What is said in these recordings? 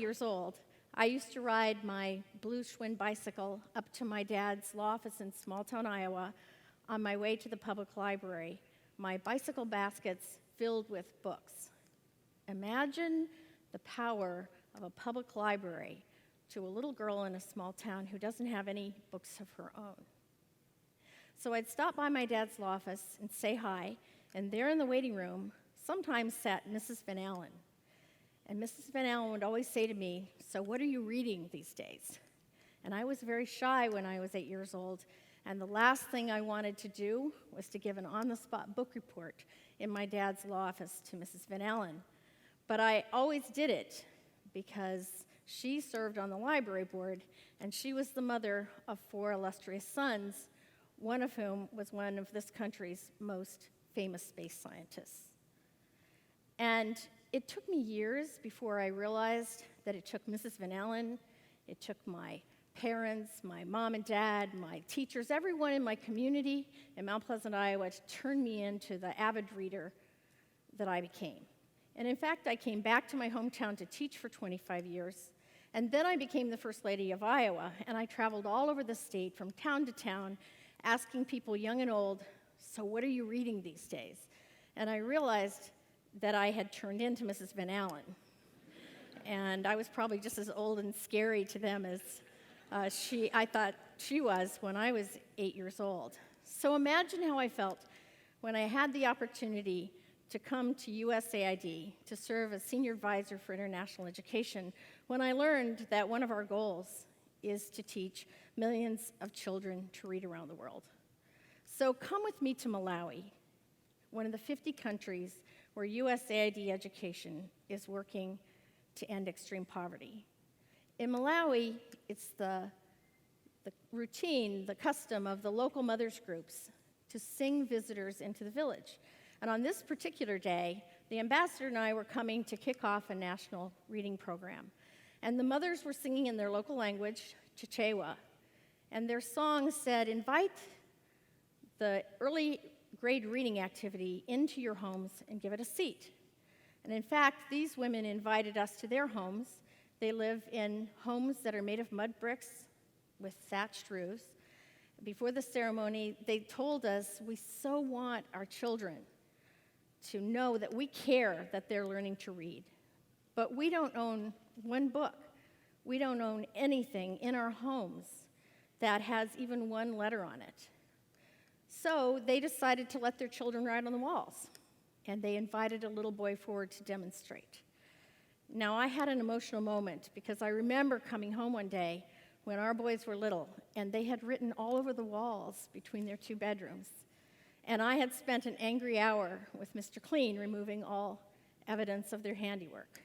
years old, I used to ride my blue Schwinn bicycle up to my dad's law office in small-town Iowa on my way to the public library, my bicycle baskets filled with books. Imagine the power of a public library to a little girl in a small town who doesn't have any books of her own. So I'd stop by my dad's law office and say hi, and there in the waiting room sometimes sat Mrs. Van Allen. And Mrs. Van Allen would always say to me, "So what are you reading these days?" And I was very shy when I was 8 years old, and the last thing I wanted to do was to give an on-the-spot book report in my dad's law office to Mrs. Van Allen. But I always did it because she served on the library board, and she was the mother of 4 illustrious sons, one of whom was one of this country's most famous space scientists. And it took me years before I realized that it took Mrs. Van Allen, it took my parents, my mom and dad, my teachers, everyone in my community in Mount Pleasant, Iowa, to turn me into the avid reader that I became. And in fact, I came back to my hometown to teach for 25 years, and then I became the First Lady of Iowa, and I traveled all over the state from town to town, asking people young and old, "So what are you reading these days?" And I realized that I had turned into Mrs. Van Allen. And I was probably just as old and scary to them as I thought she was when I was 8 years old. So imagine how I felt when I had the opportunity to come to USAID to serve as Senior Advisor for International Education when I learned that one of our goals is to teach millions of children to read around the world. So come with me to Malawi, one of the 50 countries where USAID Education is working to end extreme poverty. In Malawi, it's the routine, the custom of the local mothers groups to sing visitors into the village. And on this particular day, the ambassador and I were coming to kick off a national reading program. And the mothers were singing in their local language, Chichewa. And their song said, "Invite the early grade reading activity into your homes and give it a seat." And in fact, these women invited us to their homes. They live in homes that are made of mud bricks with thatched roofs. Before the ceremony, they told us, "We so want our children to know that we care that they're learning to read. But we don't own one book. We don't own anything in our homes that has even one letter on it." So they decided to let their children write on the walls, and they invited a little boy forward to demonstrate. Now, I had an emotional moment because I remember coming home one day when our boys were little, and they had written all over the walls between their 2 bedrooms. And I had spent an angry hour with Mr. Clean removing all evidence of their handiwork.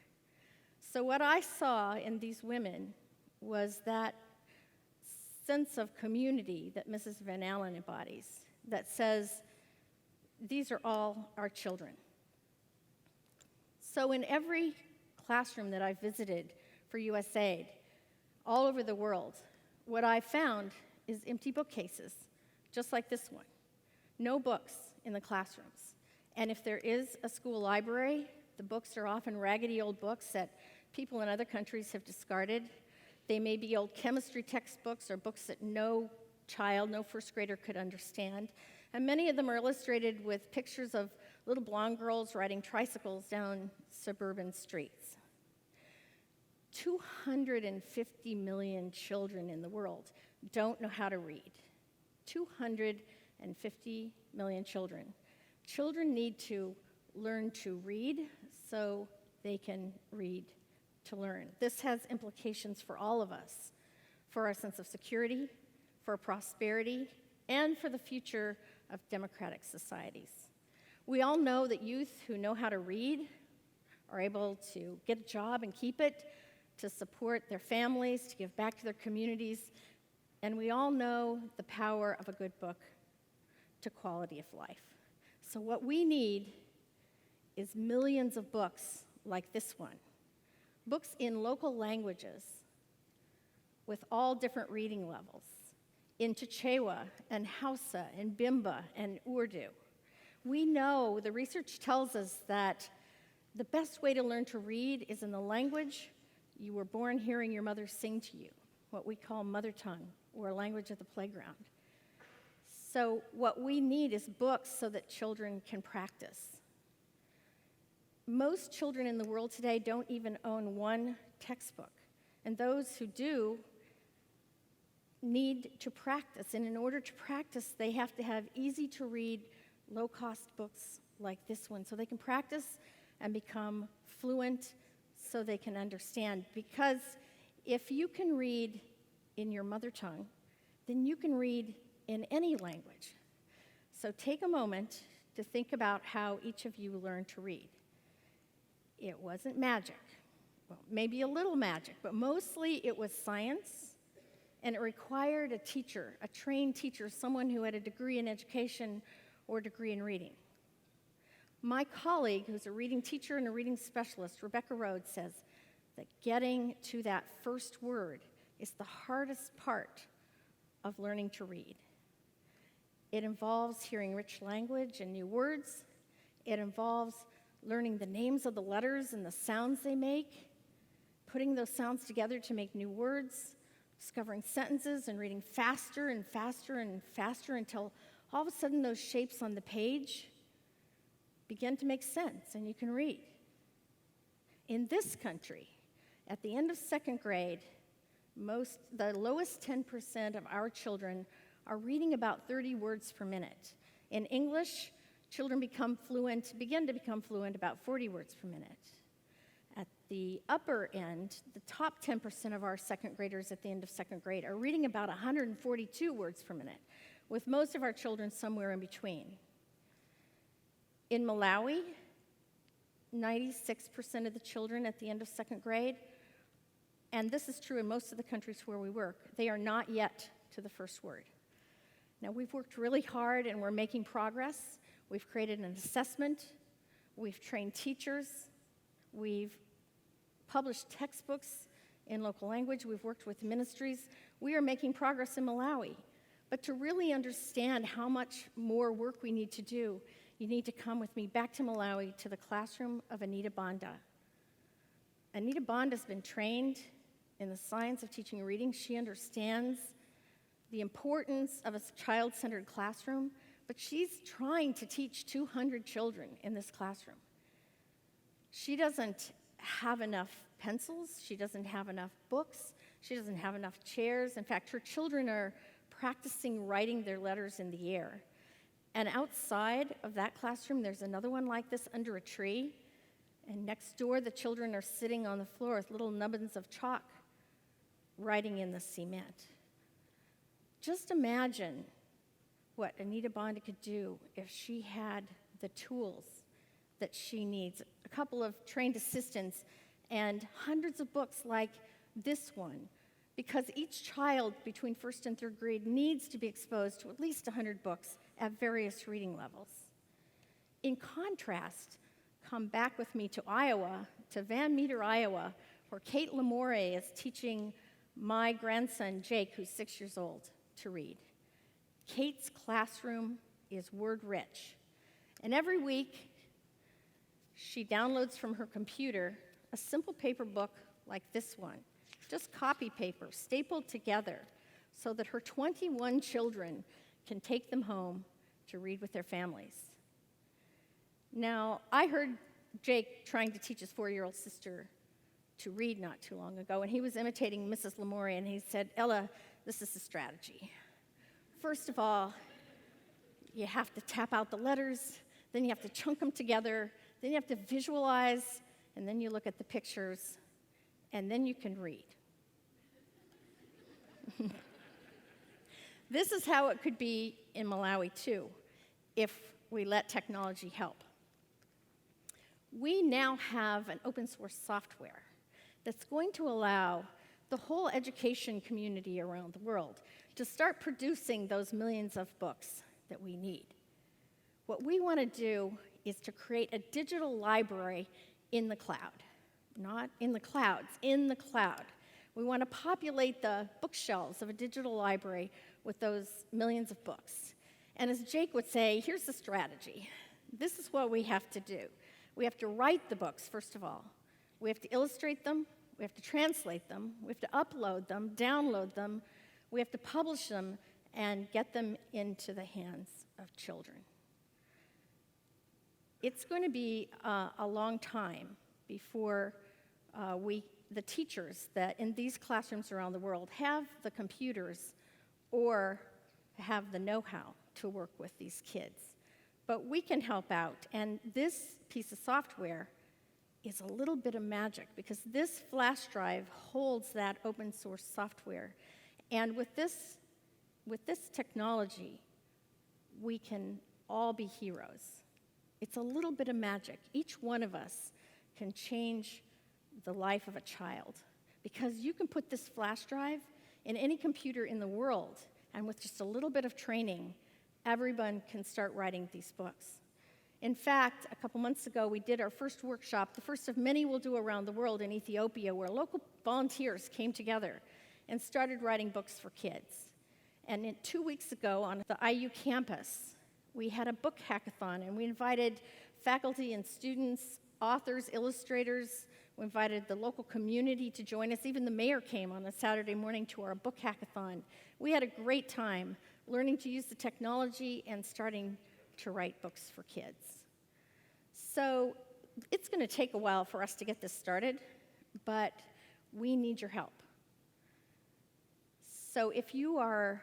So what I saw in these women was that sense of community that Mrs. Van Allen embodies, that says, these are all our children. So in every classroom that I've visited for USAID, all over the world, what I found is empty bookcases, just like this one. No books in the classrooms. And if there is a school library, the books are often raggedy old books that people in other countries have discarded. They may be old chemistry textbooks or books that no child, no first grader could understand. And many of them are illustrated with pictures of little blonde girls riding tricycles down suburban streets. 250 million children in the world don't know how to read. 250 million children. Children need to learn to read so they can read to learn. This has implications for all of us, for our sense of security, for prosperity, and for the future of democratic societies. We all know that youth who know how to read are able to get a job and keep it, to support their families, to give back to their communities, and we all know the power of a good book to quality of life. So what we need is millions of books like this one, books in local languages with all different reading levels, in Chichewa and Hausa and Bimba and Urdu. We know, the research tells us that the best way to learn to read is in the language You were born hearing your mother sing to you, what we call mother tongue, or language of the playground. So what we need is books so that children can practice. Most children in the world today don't even own one textbook, and those who do need to practice, and in order to practice, they have to have easy-to-read, low-cost books like this one, so they can practice and become fluent so they can understand. Because if you can read in your mother tongue, then you can read in any language. So take a moment to think about how each of you learned to read. It wasn't magic. Well, maybe a little magic, but mostly it was science, and it required a teacher, a trained teacher, someone who had a degree in education or a degree in reading. My colleague, who's a reading teacher and a reading specialist, Rebecca Rhodes, says that getting to that first word is the hardest part of learning to read. It involves hearing rich language and new words. It involves learning the names of the letters and the sounds they make, putting those sounds together to make new words, discovering sentences and reading faster and faster and faster until all of a sudden those shapes on the page begin to make sense and you can read. In this country, at the end of second grade, the lowest 10% of our children are reading about 30 words per minute. In English, children begin to become fluent about 40 words per minute. At the upper end, the top 10% of our second graders at the end of second grade are reading about 142 words per minute, with most of our children somewhere in between. In Malawi, 96% of the children at the end of second grade, and this is true in most of the countries where we work, they are not yet to the first word. Now, we've worked really hard and we're making progress. We've created an assessment. We've trained teachers. We've published textbooks in local language. We've worked with ministries. We are making progress in Malawi. But to really understand how much more work we need to do, you need to come with me back to Malawi to the classroom of Anita Banda. Anita Banda has been trained in the science of teaching reading. She understands the importance of a child-centered classroom, but she's trying to teach 200 children in this classroom. She doesn't have enough pencils, she doesn't have enough books, she doesn't have enough chairs. In fact, her children are practicing writing their letters in the air. And outside of that classroom, there's another one like this under a tree, and next door the children are sitting on the floor with little nubbins of chalk writing in the cement. Just imagine what Anita Banda could do if she had the tools that she needs, a couple of trained assistants, and hundreds of books like this one, because each child between first and third grade needs to be exposed to at least 100 books at various reading levels. In contrast, come back with me to Iowa, to Van Meter, Iowa, where Kate Lamore is teaching my grandson, Jake, who's 6 years old, to read. Kate's classroom is word-rich, and every week she downloads from her computer a simple paper book like this one, just copy paper stapled together so that her 21 children can take them home to read with their families. Now, I heard Jake trying to teach his 4-year-old sister to read not too long ago, and he was imitating Mrs. Lamore, and he said, "Ella, this is the strategy. First of all, you have to tap out the letters, then you have to chunk them together, then you have to visualize, and then you look at the pictures, and then you can read." This is how it could be in Malawi, too, if we let technology help. We now have an open source software that's going to allow the whole education community around the world to start producing those millions of books that we need. What we want to do is to create a digital library in the cloud. Not in the clouds, in the cloud. We want to populate the bookshelves of a digital library with those millions of books. And as Jake would say, here's the strategy. This is what we have to do. We have to write the books, first of all. We have to illustrate them. we have to translate them, we have to upload them, download them, we have to publish them, and get them into the hands of children. It's going to be a long time before the teachers that in these classrooms around the world have the computers or have the know-how to work with these kids. But we can help out, and this piece of software is a little bit of magic because this flash drive holds that open source software. And with this technology, we can all be heroes. It's a little bit of magic. Each one of us can change the life of a child because you can put this flash drive in any computer in the world, and with just a little bit of training, everyone can start writing these books. In fact, a couple months ago, we did our first workshop, the first of many we'll do around the world in Ethiopia, where local volunteers came together and started writing books for kids. And 2 weeks ago on the IU campus, we had a book hackathon, and we invited faculty and students, authors, illustrators. We invited the local community to join us. Even the mayor came on a Saturday morning to our book hackathon. We had a great time learning to use the technology and starting to write books for kids. So it's going to take a while for us to get this started, but we need your help. So if you're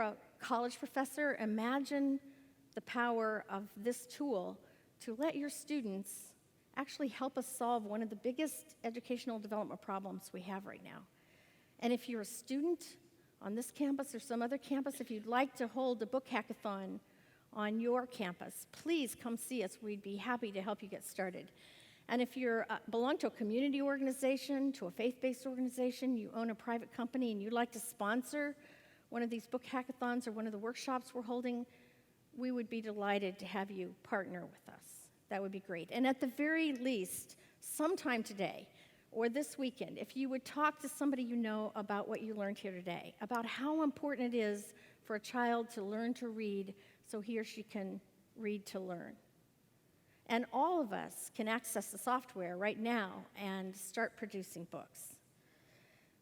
a college professor, imagine the power of this tool to let your students actually help us solve one of the biggest educational development problems we have right now. And if you're a student on this campus or some other campus, if you'd like to hold a book hackathon on your campus, please come see us. We'd be happy to help you get started. And if you belong to a community organization, to a faith-based organization, you own a private company, and you'd like to sponsor one of these book hackathons or one of the workshops we're holding, we would be delighted to have you partner with us. That would be great. And at the very least, sometime today or this weekend, if you would talk to somebody you know about what you learned here today, about how important it is for a child to learn to read so he or she can read to learn. And all of us can access the software right now and start producing books.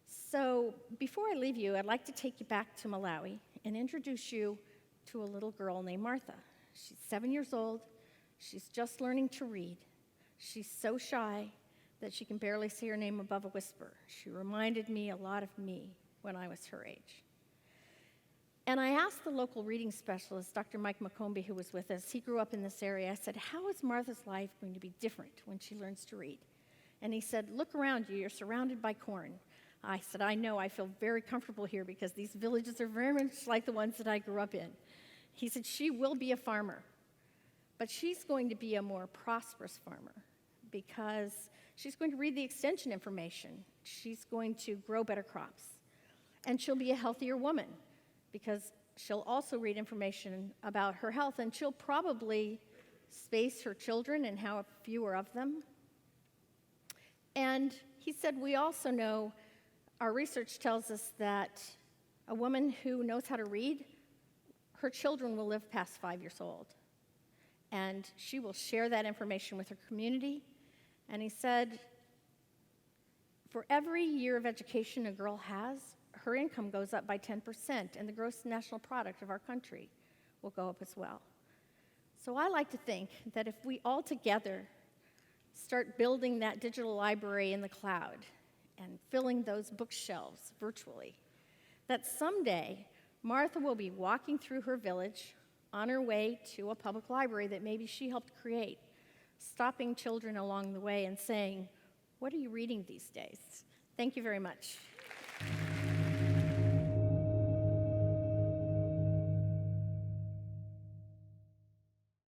So before I leave you, I'd like to take you back to Malawi and introduce you to a little girl named Martha. She's 7 years old. She's just learning to read. She's so shy that she can barely say her name above a whisper. She reminded me a lot of me when I was her age. And I asked the local reading specialist, Dr. Mike McCombie, who was with us, he grew up in this area, I said, how is Martha's life going to be different when she learns to read? And he said, look around you, you're surrounded by corn. I said, I know, I feel very comfortable here because these villages are very much like the ones that I grew up in. He said, she will be a farmer, but she's going to be a more prosperous farmer because she's going to read the extension information. She's going to grow better crops. And she'll be a healthier woman because she'll also read information about her health, and she'll probably space her children and have fewer of them. And he said, we also know, our research tells us that a woman who knows how to read, her children will live past 5 years old. And she will share that information with her community. And he said, for every year of education a girl has, her income goes up by 10%, and the gross national product of our country will go up as well. So I like to think that if we all together start building that digital library in the cloud and filling those bookshelves virtually, that someday Martha will be walking through her village on her way to a public library that maybe she helped create, stopping children along the way and saying, what are you reading these days? Thank you very much.